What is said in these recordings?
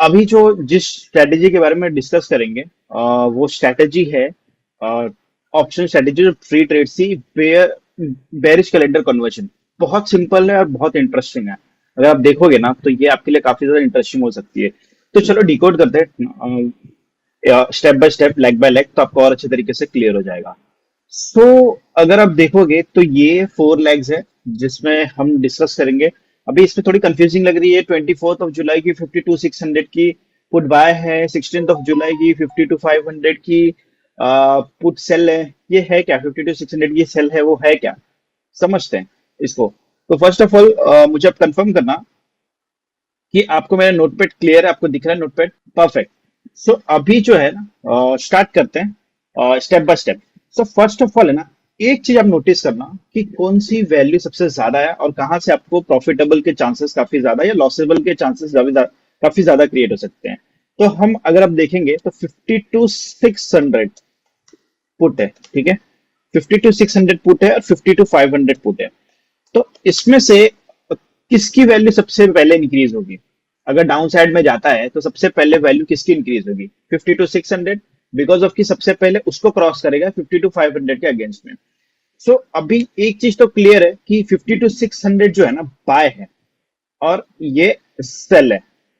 अभी जो जिस स्ट्रेटेजी के बारे में डिस्कस करेंगे वो स्ट्रेटेजी है ऑप्शन स्ट्रेटेजी जो फ्री ट्रेड सी बेरिश कैलेंडर कन्वर्जन। बहुत सिंपल है और बहुत इंटरेस्टिंग है। अगर आप देखोगे ना तो ये आपके लिए काफी ज्यादा इंटरेस्टिंग हो सकती है। तो चलो डिकोड करते हैं step by step, leg by leg, तो आपको और अच्छे तरीके से क्लियर हो जाएगा। सो अगर आप देखोगे तो ये 4 लेग्स है जिसमें हम डिस्कस करेंगे। अभी इसमें थोड़ी कंफ्यूजिंग लग रही है। 24 जुलाई की 52,600 की पुट बाय है, 16 जुलाई की 52,500 की पुट सेल है। ये है क्या? 52,600 ये सेल है, वो है क्या? समझते हैं इसको। तो फर्स्ट ऑफ ऑल मुझे अब कंफर्म करना कि आपको मेरा नोटपैड क्लियर है, आपको दिख रहा है नोटपैड? परफेक्ट। सो अभी जो है ना स्टार्ट करते हैं step by step. So first of all है ना, एक चीज आप नोटिस करना कि कौन सी वैल्यू सबसे ज्यादा है और कहां से आपको प्रॉफिटेबल के चांसेस काफी ज्यादा या लॉसेबल के चांसेस काफी ज्यादा क्रिएट हो सकते हैं। तो हम अगर आप देखेंगे तो 52,600 पुट है, ठीक है। 52,600 पुट है और 52,500 पुट है। तो इसमें से किसकी वैल्यू सबसे पहले इंक्रीज होगी? अगर डाउन साइड में जाता है तो सबसे पहले वैल्यू किसकी इंक्रीज होगी? 52,600, बिकॉज ऑफ कि सबसे पहले उसको क्रॉस करेगा 52,500 के अगेंस्ट में। सो अभी एक चीज तो क्लियर है कि 52,600 जो है ना बाय है और ये सेल है,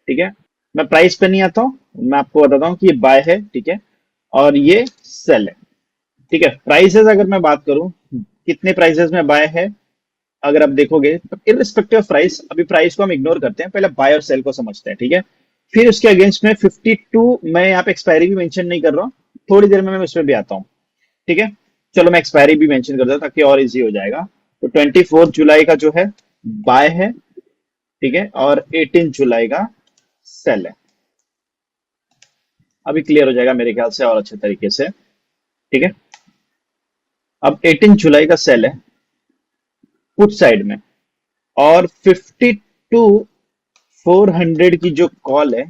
ठीक है। मैं प्राइस पे नहीं आता हूं, मैं आपको बताता हूं कि ये बाय है, ठीक है, और ये सेल है, ठीक है। प्राइसेस अगर मैं बात करूं, कितने प्राइसेस में बाय है अगर आप देखोगे तो इररिस्पेक्टिव ऑफ प्राइस, अभी प्राइस को हम इग्नोर करते हैं, पहले बाय और सेल को समझते हैं, ठीक है। फिर उसके अगेंस्ट में 52, मैं यहाँ पे एक्सपायरी भी मेंशन नहीं कर रहा हूँ, थोड़ी देर में मैं उसमें भी आता हूँ, ठीक है। चलो मैं एक्सपायरी भी मेंशन कर दूं ताकि और इजी हो जाएगा। तो 24 जुलाई का जो है बाय है, ठीक है, और 18 जुलाई का सेल है। अभी क्लियर हो जाएगा मेरे ख्याल से और अच्छे तरीके से, ठीक है। अब 18 जुलाई का सेल है पुट साइड में, और 52,400 की जो कॉल है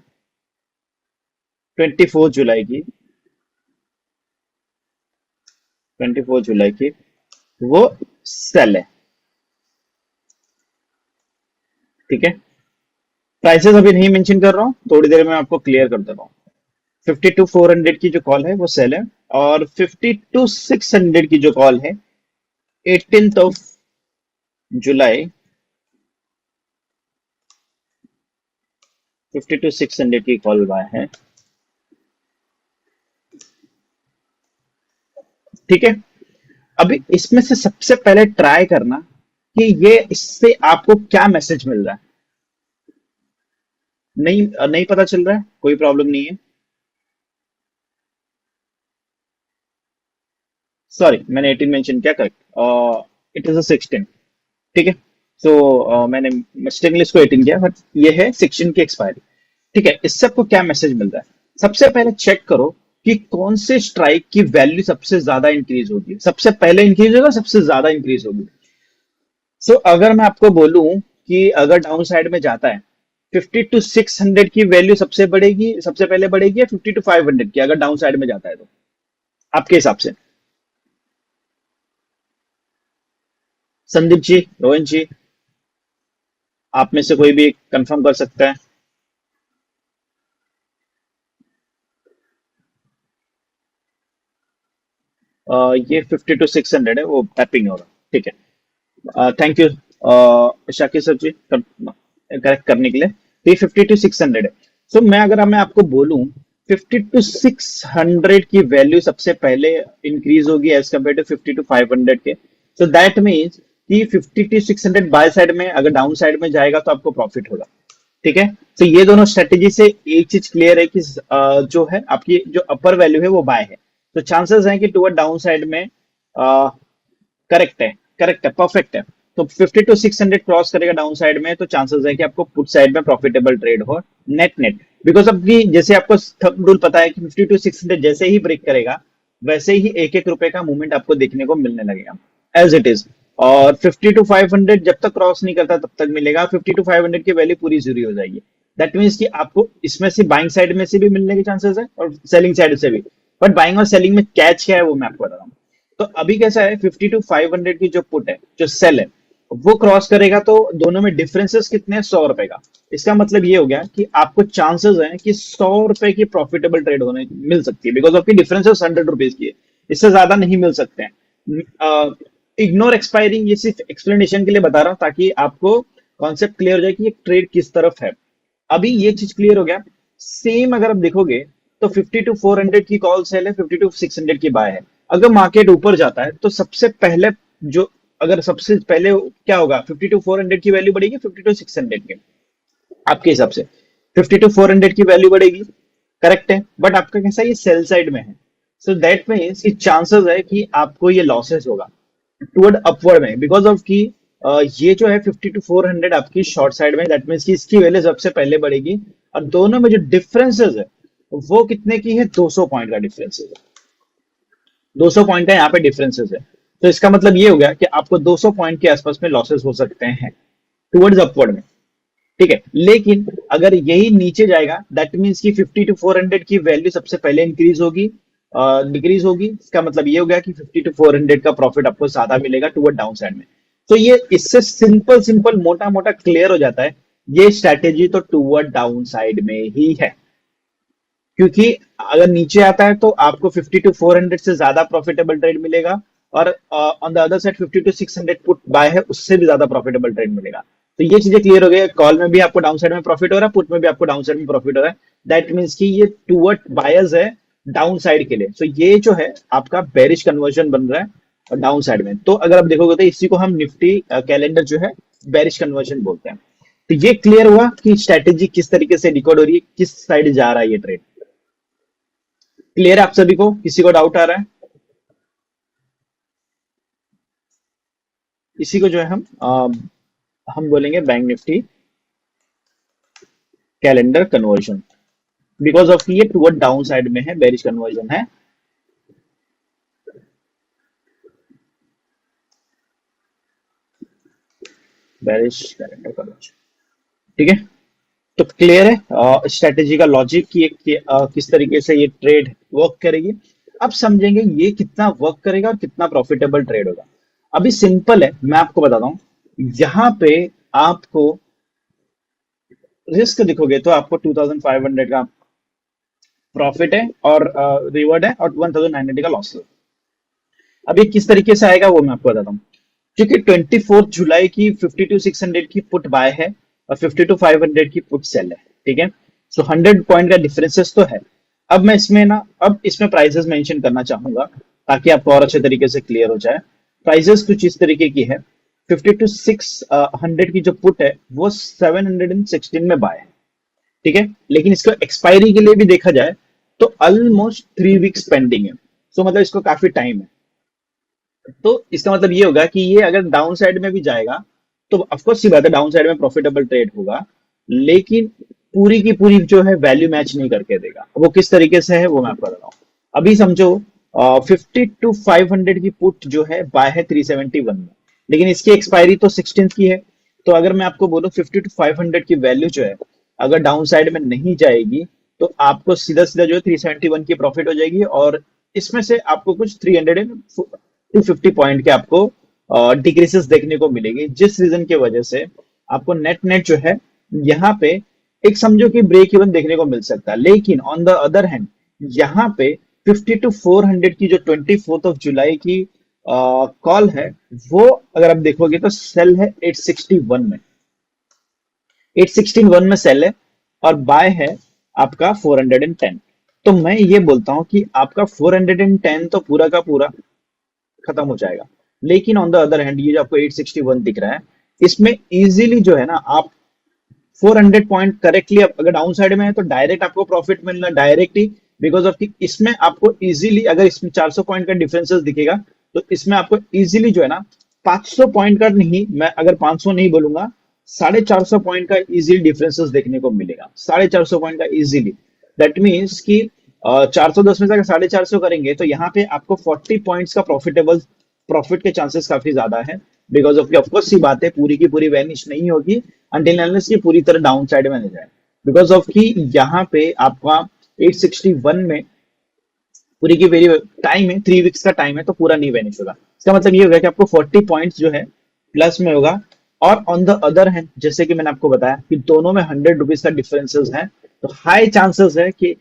24 जुलाई की, 24 जुलाई की वो सेल है, ठीक है। प्राइसेस अभी नहीं मेंशन कर रहा हूँ, थोड़ी देर में आपको क्लियर कर देता हूँ। 52,400 की जो कॉल है वो सेल है, और 52,600 की जो कॉल है 18 जुलाई, 52,600 की कॉल बाय है, ठीक है। अभी इसमें से सबसे पहले ट्राई करना कि ये इससे आपको क्या मैसेज मिल रहा है। नहीं नहीं पता चल रहा है, कोई प्रॉब्लम नहीं है। सॉरी, मैंने 18 मेंशन किया, करेक्ट, इट इज अ 16, ठीक है। सो मैंने मिस्टेकली इसको 18 किया, बट ये है 16 की एक्सपायरी, ठीक है। इससे आपको क्या मैसेज मिल रहा है? सबसे पहले चेक करो कि कौन से स्ट्राइक की वैल्यू सबसे ज्यादा इंक्रीज होगी, सबसे पहले इंक्रीज होगा, सबसे ज्यादा इंक्रीज होगी। सो अगर मैं आपको बोलूं कि अगर डाउन साइड में जाता है 52,600 की वैल्यू सबसे बढ़ेगी, सबसे पहले बढ़ेगी, या 52,500 की अगर डाउन साइड में जाता है तो आपके हिसाब से? संदीप जी, रोहन जी, आप में से कोई भी कंफर्म कर सकता है? ये 52,600 है, वो टैपिंग होगा, ठीक है। Thank you Shakir sir ji correct करने के लिए। तो ये 52,600 है। सो मैं आपको बोलूं 52,600 की वैल्यू सबसे पहले इंक्रीज होगी एज कम्पेयर टू 52,500 के। सो दैट मीन्स कि 52,600 बाय साइड में अगर डाउन साइड में जाएगा तो आपको प्रॉफिट होगा, ठीक है। तो ये दोनों स्ट्रेटेजी से एक चीज क्लियर है कि जो है आपकी जो अपर वैल्यू है वो बाय है, तो चांसेस हैं कि टुवर्ड डाउन साइड में करेक्ट है, करेक्ट है, परफेक्ट है। तो 52,600 क्रॉस करेगा डाउन साइड में तो चांसेस है कि आपको पुट साइड में प्रॉफिटेबल ट्रेड हो, नेट नेट। बिकॉज अब की जैसे आपको थंब रूल पता है कि 52,600 जैसे ही ब्रेक करेगा वैसे ही एक एक रुपए का मूवमेंट आपको देखने को मिलने लगेगा एज इट इज। और 52,500 जब तक क्रॉस नहीं करता तब तक मिलेगा, 52,500 की वैल्यू पूरी जीरो हो जाएगी। दैट मीन्स कि आपको इसमें से बाइंग साइड में से भी मिलने के चांसेस है और सेलिंग साइड से भी। बट बाइंग और सेलिंग में कैच क्या है वो मैं आपको बता रहा हूँ। तो अभी कैसा है, 52,500 की जो पुट है, जो सेल है, वो क्रॉस करेगा तो दोनों में डिफरेंसेस कितने हैं? 100 रुपए का। इसका मतलब ये हो गया कि आपको चांसेस हैं कि 100 रुपए की प्रॉफिटेबल ट्रेड होने मिल सकती है, बिकॉज आपकी डिफरेंसेस 100 रुपीज की है। इससे ज्यादा नहीं मिल सकते हैं। इग्नोर एक्सपायरी, ये सिर्फ एक्सप्लेनेशन के लिए बता रहा हूं ताकि आपको कॉन्सेप्ट क्लियर हो जाए कि ये ट्रेड किस तरफ है। अभी ये चीज क्लियर हो गया। सेम अगर आप देखोगे तो 50 to 400 की कॉल सेल है, 50 to 600 की बाय है। अगर मार्केट ऊपर जाता है तो सबसे पहले जो, अगर सबसे पहले क्या होगा, 50 to 400 की वैल्यू बढ़ेगी, 50 to 600 की, आपके हिसाब से 50 to 400 की वैल्यू बढ़ेगी। करेक्ट है, बट आपका कैसा, ये सेल साइड में है। सो दैट मीन्स कि चांसेस है कि आपको ये लॉसेस होगा टुवर्ड अपवर्ड में, बिकॉज ऑफ कि ये जो है 50 to 400 आपकी शॉर्ट साइड में, दैट मीन्स कि इसकी वैल्यू सबसे पहले बढ़ेगी। और दोनों में जो डिफरेंसेस है वो कितने की है? 200 पॉइंट का डिफरेंस है। 200 पॉइंट का यहाँ पे डिफरेंसेस है। तो इसका मतलब ये हो गया कि आपको 200 पॉइंट के आसपास में लॉसेस हो सकते हैं टुवर्ड्स अपवर्ड में। ठीक है, लेकिन अगर यही नीचे जाएगा दैट मीन्स कि 50 to 400 की वैल्यू सबसे पहले इंक्रीज होगी, डिक्रीज होगी। इसका मतलब ये हो गया कि 50 to 400 का प्रॉफिट आपको ज्यादा मिलेगा टुवर्ड डाउन साइड में। तो ये इससे सिंपल सिंपल मोटा मोटा क्लियर हो जाता है, ये स्ट्रैटेजी तो टुवर्ड डाउन साइड में ही है। क्योंकि अगर नीचे आता है तो आपको 50 to 400 से ज्यादा प्रॉफिटेबल ट्रेड मिलेगा, और on the other side 50 to 600 put buy है, उससे भी ज्यादा प्रॉफिटेबल ट्रेड मिलेगा। तो ये चीजें क्लियर हो गई। कॉल में भी आपको डाउन साइड में प्रॉफिट हो रहा है, पुट में भी आपको डाउन साइड में प्रॉफिट हो रहा है। दैट मीन्स कि ये टूवर्ड बायर्स है डाउन साइड के लिए। सो ये जो है आपका बेरिश कन्वर्जन बन रहा है डाउन साइड में। तो अगर आप देखोगे तो इसी को हम निफ्टी कैलेंडर जो है बेरिश कन्वर्जन बोलते हैं। तो ये क्लियर हुआ कि स्ट्रेटेजी किस तरीके से डिकोड हो रही है, किस साइड जा रहा है ये ट्रेड। क्लियर है आप सभी को? किसी को डाउट आ रहा है? इसी को जो है हम बोलेंगे bank Nifty calendar conversion, because of ये टुवर्ड डाउन साइड में है, बेरिश कन्वर्जन है। बेरिश कैलेंडर कन्वर्जन, ठीक है। तो क्लियर है स्ट्रेटेजी का लॉजिक कि किस तरीके से ये ट्रेड वर्क करेगी। अब समझेंगे ये कितना वर्क करेगा और कितना प्रॉफिटेबल ट्रेड होगा। अभी सिंपल है, मैं आपको बताता हूं। यहाँ पे आपको रिस्क दिखोगे तो आपको 2500 का प्रॉफिट है और रिवॉर्ड है, और 1900 का लॉस है। अब ये किस तरीके से आएगा वो मैं आपको बताता हूँ। क्योंकि 24 जुलाई की 50 to 600 की पुट बाय है और 50 to 500 की पुट सेल है। ठीक है, सो 100 पॉइंट का डिफरेंसेस तो है। अब इसमें प्राइसेस मेंशन करना चाहूंगा ताकि आपको और अच्छे तरीके से क्लियर हो जाए। प्राइसेस कुछ इस तरीके की है। 50 to 600 की जो पुट है वो 716 में बाय है। ठीक है, लेकिन इसको एक्सपायरी के लिए भी देखा जाए तो ऑलमोस्ट 3 वीक्स पेंडिंग है। सो मतलब इसको काफी टाइम है। तो इसका मतलब ये होगा कि ये अगर डाउन साइड में भी जाएगा तो ऑफकोर्स सी बात है डाउन साइड में प्रॉफिटेबल ट्रेड होगा, लेकिन पूरी की पूरी जो है वैल्यू मैच नहीं करके देगा। वो किस तरीके से है वो मैं आपको बता रहा हूँ। अभी समझो 50 to 500 की पुट जो है बाय है 371 में, लेकिन इसकी एक्सपायरी तो 16 की है। तो अगर मैं आपको बोलूं 50 to 500 की वैल्यू जो है अगर डाउन साइड में नहीं जाएगी तो आपको सीधा सीधा जो है 371 की प्रॉफिट हो जाएगी, और इसमें से आपको कुछ 250 पॉइंट के आपको डिक्रीसेस देखने को मिलेगी, जिस रीजन की वजह से आपको नेट नेट जो है यहाँ पे एक समझो कि ब्रेक इवन देखने को मिल सकता है। लेकिन ऑन द अदर हैंड यहाँ पे 50 to 400 की जो 24 जुलाई की कॉल है वो अगर आप देखोगे तो सेल है 861 में, 861 में सेल है, और बाय है आपका 410। तो मैं ये बोलता हूं कि आपका 410 तो पूरा का पूरा खत्म हो जाएगा। लेकिन ऑन द अदर हैंड ये जो आपको 861 दिख रहा है, इसमें इजीली जो है ना आप 400 पॉइंट करेक्टली, अगर डाउन साइड में है तो डायरेक्ट आपको प्रॉफिट मिलना डायरेक्ट ही, बिकॉज ऑफ कि इसमें आपको इजीली, अगर इसमें 400 पॉइंट का डिफरेंसेस दिखेगा तो इसमें आपको इजीली जो है ना 500 पॉइंट का नहीं, मैं अगर 500 नहीं बोलूंगा, 450 पॉइंट का इजीली डिफरेंसेस देखने को मिलेगा। 450 पॉइंट का इजीली, दैट मीन्स कि 410 में से अगर 450 करेंगे तो यहाँ पे आपको 40 पॉइंट्स का प्रॉफिट के चांसेस काफी ज्यादा है। बिकॉज ऑफ ऑफकोर्स सी बात है पूरी की पूरी वैनिश नहीं होगी अंटिल अनलेस की पूरी तरह डाउन साइड में नहीं जाए। बिकॉज ऑफ कि यहाँ पे आपका 861 में पूरी की पूरी टाइम है, 3 वीक्स का टाइम है, तो पूरा नहीं वैनिश होगा। इसका मतलब ये होगा कि आपको 40 पॉइंट्स जो है प्लस में होगा। और ऑन द अदर हैंड जैसे कि मैंने आपको बताया कि दोनों में 100 रुपीज का डिफरेंसेस है, तो हाई चांसेस है कि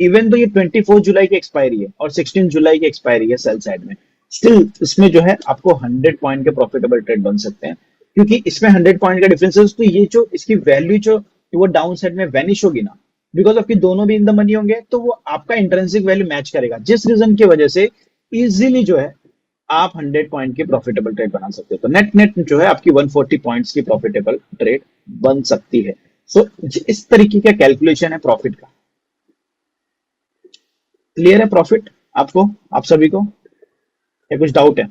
इवन तो ये 24 जुलाई की एक्सपायरी है और 16 जुलाई की एक्सपायरी है सेल साइड में, स्टिल इसमें जो है आपको 100 पॉइंट के प्रॉफिटेबल ट्रेड बन सकते हैं, क्योंकि इसमें 100 पॉइंट का डिफरेंसेस, तो ये जो इसकी वैल्यू जो वो डाउन साइड में वैनिश होगी ना, बिकॉज ऑफ कि दोनों भी इन द मनी होंगे, तो वो आपका इंट्रिंसिक वैल्यू मैच करेगा, जिस रीजन की वजह से इजीली जो है आप 100 पॉइंट की प्रॉफिटेबल ट्रेड बना सकते हो। तो नेट नेट जो है आपकी 140 पॉइंट्स की प्रॉफिटेबल ट्रेड बन सकती है। सो इस तरीके का कैलकुलेशन है प्रॉफिट का। क्लियर है प्रॉफिट आपको, आप सभी को, या कुछ डाउट है?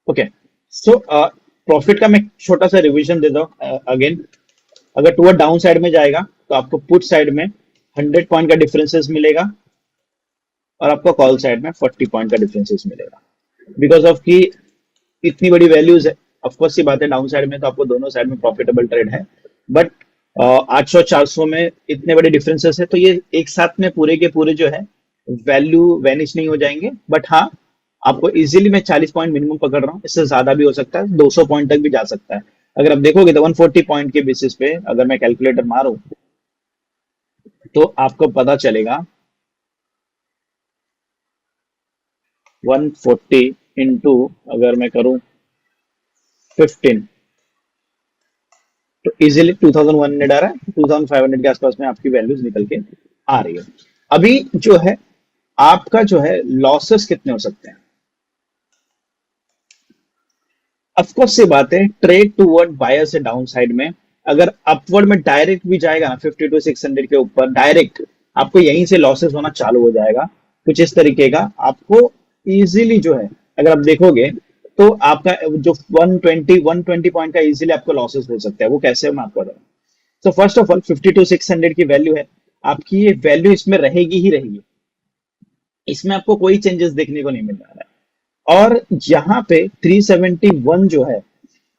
ओके, सो प्रॉफिट का मैं छोटा सा रिवीजन देता हूँ अगेन। अगर टूवर्ड डाउन साइड में जाएगा तो आपको पुट साइड में 100 पॉइंट का डिफरेंसेस मिलेगा और आपको कॉल साइड में 40 पॉइंट का डिफरेंसेस मिलेगा, बिकॉज ऑफ की इतनी बड़ी वैल्यूज है। ऑफकोर्स ये बात है, डाउन साइड में तो आपको दोनों साइड में प्रॉफिटेबल ट्रेड है, बट 800 400 में इतने बड़े डिफरेंसेस है, तो ये एक साथ में पूरे के पूरे जो है वैल्यू वैनिश नहीं हो जाएंगे। बट हाँ, आपको इजीली मैं 40 पॉइंट मिनिमम पकड़ रहा हूँ, इससे ज्यादा भी हो सकता है, 200 पॉइंट तक भी जा सकता है। अगर आप देखोगे तो 140 पॉइंट के बेसिस पे अगर मैं कैलकुलेटर मारूं तो आपको पता चलेगा 140 इंटू अगर मैं करूं 15, तो इजीली 2100 आ रहा है, 2500 के आसपास में आपकी वैल्यूज निकल के आ रही है। अभी जो है आपका जो है लॉसेस कितने हो सकते हैं? ऑफकोर्स से बात है, ट्रेड टूवर्ड बायर से डाउन साइड में अगर अपवर्ड में डायरेक्ट भी जाएगा ना 52 600 के ऊपर डायरेक्ट, आपको यहीं से लॉसेस होना चालू हो जाएगा कुछ इस तरीके का। आपको इजीली जो है अगर आप देखोगे तो आपका जो 120 पॉइंट का इजीली आपको लॉसेस हो सकता है। वो कैसे, मैं आपको बताऊं। सो फर्स्ट ऑफ ऑल 52 600 की वैल्यू है आपकी, ये वैल्यू इसमें रहेगी ही रहेगी, इसमें आपको कोई चेंजेस देखने को नहीं मिल रहा है। और यहाँ पे 371 जो है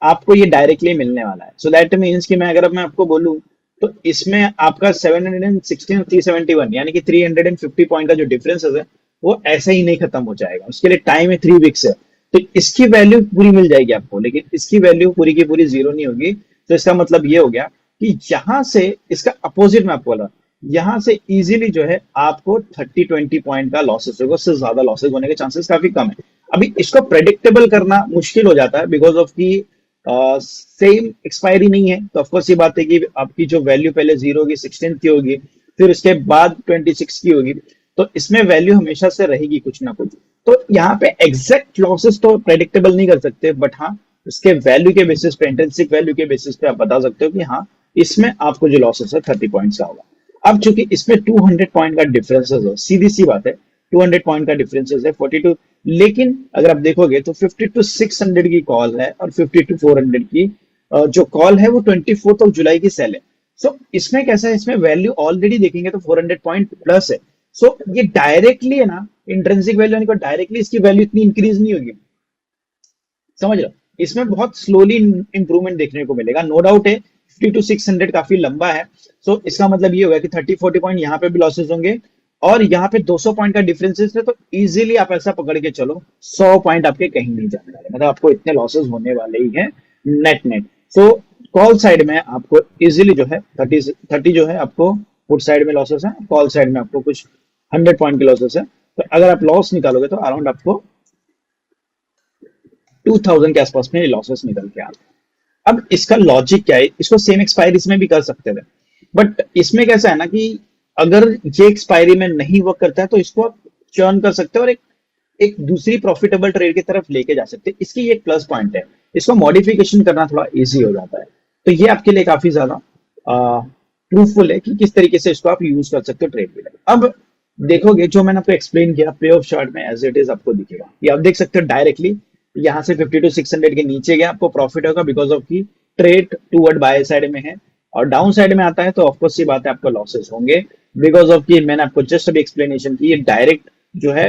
आपको ये डायरेक्टली मिलने वाला है। सो दैट मीन्स कि मैं आपको बोलूं तो इसमें आपका 716 और 371 यानी कि 350 पॉइंट का जो डिफरेंस है वो ऐसे ही नहीं खत्म हो जाएगा, उसके लिए टाइम है 3 वीक्स है। तो इसकी वैल्यू पूरी मिल जाएगी आपको, लेकिन इसकी वैल्यू पूरी की पूरी जीरो नहीं होगी। तो इसका मतलब ये हो गया कि यहां से इसका अपोजिट में आपको बोला, यहां से इजीली जो है आपको 30-20 पॉइंट का लॉसेस होगा, उससे ज्यादा लॉसेस होने के चांसेस काफी कम है। अभी इसको प्रेडिक्टेबल करना मुश्किल हो जाता है बिकॉज ऑफ की सेम एक्सपायरी नहीं है। तो ऑफकोर्स ये बात है कि आपकी जो वैल्यू पहले 0 होगी, 16 की होगी, फिर उसके बाद 26 की होगी, तो इसमें वैल्यू हमेशा से रहेगी कुछ ना कुछ। तो यहाँ पे एग्जैक्ट लॉसेस तो प्रेडिक्टेबल नहीं कर सकते, बट हाँ उसके वैल्यू के बेसिस पे, इंट्रिंसिक वैल्यू के बेसिस पे आप बता सकते हो कि हाँ इसमें आपको जो लॉसेस है 30 पॉइंट्स का होगा। अब चूंकि इसमें 200 पॉइंट का डिफरेंसेस है, सीधी सी बात है 200 पॉइंट का डिफरेंसेस है 42, लेकिन अगर आप देखोगे तो 52 600 की कॉल है और 52 400 की जो कॉल है वो 24 जुलाई की सेल है। सो इसमें कैसा है, इसमें वैल्यू ऑलरेडी देखेंगे तो 400 पॉइंट प्लस है। सो ये डायरेक्टली है ना, इंट्रिंसिक वैल्यू यानी कि डायरेक्टली इसकी वैल्यू इतनी इंक्रीज नहीं होगी, समझ रहे हो? इसमें बहुत स्लोली इंप्रूवमेंट देखने को मिलेगा। नो डाउट है 52 600 काफी लंबा है। सो इसका मतलब ये होगा कि 30-40 पॉइंट यहाँ पे भी लॉसेस होंगे और यहाँ पे 200 पॉइंट का डिफरेंसेस है, तो इजीली आप ऐसा पकड़ के चलो 100 पॉइंट आपके कहीं नहीं जाने वाले, मतलब आपको इतने लॉसेस होने वाले ही हैं नेट नेट। सो कॉल साइड में आपको इजीली जो है 30 जो है आपको पुट साइड में लॉसेस है, कॉल साइड में आपको कुछ 100 पॉइंट के लॉसेस है। तो अगर आप लॉस निकालोगे तो अराउंड आपको 2000 के आसपास में लॉसेस निकल के आते हैं। अब इसका लॉजिक क्या है, इसको सेम एक्सपायरी में भी कर सकते थे, बट इसमें कैसा है ना कि अगर ये एक्सपायरी में नहीं वर्क करता है तो इसको आप चर्न कर सकते हो और एक एक दूसरी प्रॉफिटेबल ट्रेड की तरफ लेके जा सकते हैं। इसकी एक प्लस पॉइंट है, इसको मॉडिफिकेशन करना थोड़ा इजी हो जाता है। तो ये आपके लिए काफी ज्यादा प्रूफफुल है कि किस तरीके से इसको आप यूज कर सकते हो ट्रेड में। अब देखोगे जो मैंने आपको एक्सप्लेन किया पे ऑफ चार्ट में एज इट इज आपको दिखेगा, ये आप देख सकते हो डायरेक्टली यहाँ से 52 600 के नीचे गया आपको प्रॉफिट होगा बिकॉज ऑफ की ट्रेड टूवर्ड बाय साइड में है, और डाउन साइड में आता है तो ऑफकोर्स ये बात है आपको लॉसेस होंगे बिकॉज ऑफ की मैंने आपको जस्ट अभी एक्सप्लेनेशन की, ये डायरेक्ट जो है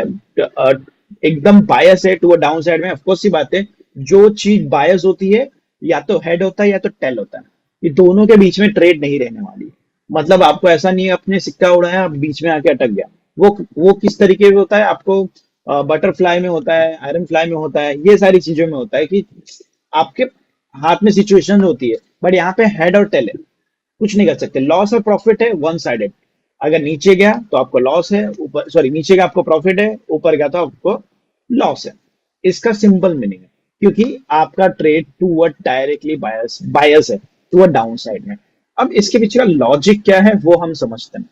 एकदम बायस है टू डाउन साइड में। ऑफकोर्स ये बात है, जो चीज बायस होती है या तो हेड होता है या तो टेल होता है, ये दोनों के बीच में ट्रेड नहीं रहने वाली। मतलब आपको ऐसा नहीं है अपने सिक्का उड़ाया आप बीच में आके अटक गया। वो किस तरीके में होता है आपको, बटरफ्लाई में होता है, आयरन फ्लाई में होता है, ये सारी चीजों में होता है कि आपके हाथ में सिचुएशन होती है, बट यहाँ पे हेड और टेल है, कुछ नहीं कर सकते। लॉस और प्रॉफिट है वन साइडेड। अगर नीचे गया तो आपको लॉस है, ऊपर सॉरी नीचे गया आपको प्रॉफिट है, ऊपर गया तो आपको लॉस है। इसका सिंपल मीनिंग है, क्योंकि आपका ट्रेड टूवर्ड डायरेक्टली बायस बायस है टूवर्ड डाउन साइड में। अब इसके पीछे का लॉजिक क्या है वो हम समझते हैं।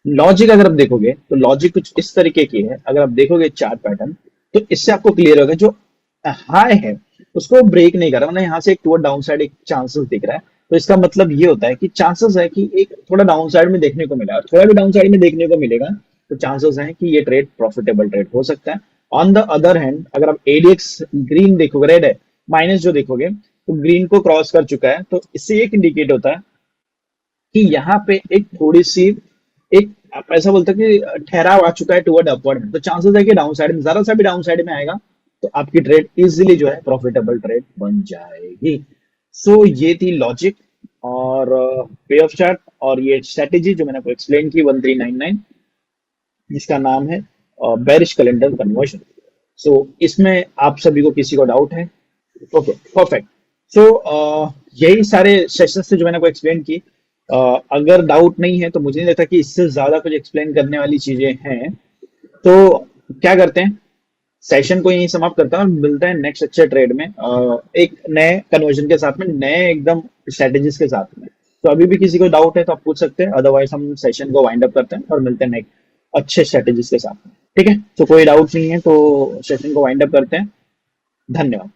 लॉजिक अगर आप देखोगे तो लॉजिक कुछ इस तरीके की है, अगर आप देखोगे चार्ट पैटर्न तो इससे आपको क्लियर होगा, जो हाई है उसको ब्रेक नहीं कर रहा, मतलब यहाँ से एक टूवर्ड डाउन साइड एक चांसेस दिख रहा है। तो इसका मतलब ये होता है कि चांसेस है कि एक थोड़ा डाउन साइड में देखने को मिला, थोड़ा भी डाउन साइड में देखने को मिलेगा तो चांसेस है कि ये ट्रेड प्रॉफिटेबल ट्रेड हो सकता है। ऑन द अदर हैंड अगर आप एडीएक्स ग्रीन देखोगे, रेड है, माइनस जो देखोगे तो ग्रीन को क्रॉस कर चुका है, तो इससे एक इंडिकेट होता है कि यहाँ पे एक थोड़ी सी एक आप ऐसा बोलते हैं कि ठहराव आ चुका है टुवर्ड अपवर्ड में, तो चांसेस है कि डाउन साइड में जरा सा भी डाउन साइड में आएगा तो आपकी ट्रेड इजीली जो है प्रॉफिटेबल ट्रेड बन जाएगी। सो ये थी लॉजिक और पे ऑफ चार्ट और ये स्ट्रेटेजी जो मैंने आपको एक्सप्लेन की 1399, जिसका नाम है बेरिश कैलेंडर कन्वर्जन। सो इसमें आप सभी को किसी को डाउट है? Okay perfect. सो यही सारे सेशंस थे जो मैंने आपको एक्सप्लेन की। अगर डाउट नहीं है तो मुझे नहीं लगता कि इससे ज्यादा कुछ एक्सप्लेन करने वाली चीजें हैं। तो क्या करते हैं, सेशन को यहीं समाप्त करता हूँ और मिलते हैं नेक्स्ट अच्छे ट्रेड में, एक नए कन्वर्जन के साथ में, नए एकदम स्ट्रेटेजीज के साथ में। तो अभी भी किसी को डाउट है तो आप पूछ सकते हैं, अदरवाइज हम सेशन को वाइंड अप करते हैं और मिलते हैं नेक्स्ट अच्छे स्ट्रेटेजीज के साथ में। ठीक है, तो कोई डाउट नहीं है तो सेशन को वाइंड अप करते हैं। धन्यवाद।